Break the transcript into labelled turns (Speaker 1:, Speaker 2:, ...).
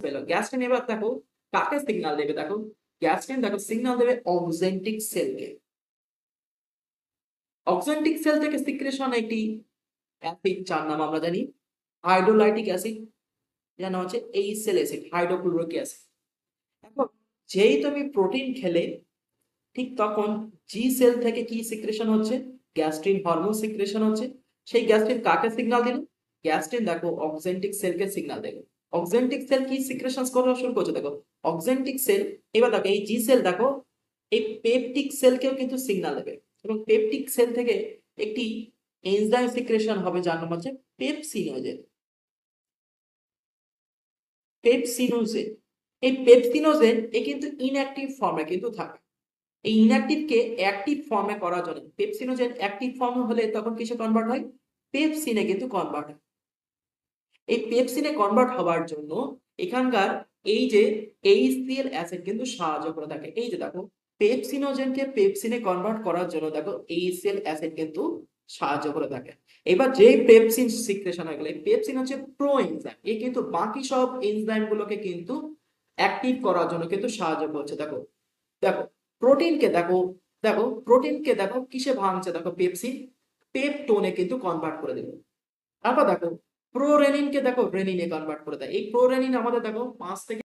Speaker 1: পেলো গ্যাস্ট্রিন। এবার দেখো কাকে সিগন্যাল দেবে, দেখো গ্যাস্ট্রিন দেখো সিগন্যাল দেবে অক্সেন্টিক সেলকে। অক্সেন্টিক সেল থেকে সিক্রেশন একটি অ্যাসিড, যার নাম আমরা জানি হাইড্রোলাইটিক অ্যাসিড, যার নাম হচ্ছে এইচএল অ্যাসিড, হাইড্রোক্লোরিক অ্যাসিড। এখন যেই তুমি প্রোটিন খেলে ঠিক তখন জি সেল থেকে কি সিক্রেশন হচ্ছে, গ্যাস্ট্রিন হরমোন সিক্রেশন হচ্ছে। সেই গ্যাস্ট্রিন কাকে সিগন্যাল দিল, গ্যাস্ট্রিন দেখো অক্সেন্টিক সেলকে সিগন্যাল দেবে। অক্সেন্টিক সেল কি সিক্রেশন করা শুরু করছে, দেখো অক্সেন্টিক সেল। এবার দেখো এই জি সেল দেখো এই পেপটিক সেলকেও কিন্তু সিগন্যাল দেবে, এবং পেপটিক সেল থেকে একটি এনজাইম সিক্রেশন হবে যার নাম হচ্ছে পেপসিনোজেন। পেপসিনোজেন, এই পেপসিনোজেন এ কিন্তু ইনঅ্যাক্টিভ ফর্মে কিন্তু থাকে। এই ইনঅ্যাক্টিভকে অ্যাক্টিভ ফর্মে করার জন্য পেপসিনোজেন অ্যাক্টিভ ফর্মে হলে তখন কিসে কনভার্ট হয়, পেপসিনে কিন্তু কনভার্ট হয়। এই পেপসিনে কনভার্ট হওয়ার জন্য এখানকার এই যে এইচসিএল অ্যাসিড কিন্তু সাহায্য করে থাকে। এই যে দেখো পেপসিনোজেনকে পেপসিনে কনভার্ট করার জন্য দেখো এইচসিএল অ্যাসিড কিন্তু সাহায্য করে থাকে। এবার যেই পেপসিন সিক্রেশন হয়ে গেল, পেপসিন হচ্ছে প্রো এনজাইম, এ কিন্তু বাকি সব এনজাইম গুলোকে কিন্তু অ্যাক্টিভ করার জন্য কিন্তু সাহায্য করছে। দেখো দেখো প্রোটিনকে দেখো, দেখো প্রোটিনকে দেখো কিসে ভাঙছে, দেখো পেপসিন পেপটোনে কিন্তু কনভার্ট করে দিল। আবার দেখো প্রোরেনিনকে দেখো রেনিনে কনভার্ট করে দেয়। এই প্রোরেনিন আমাদের দেখো 5 থেকে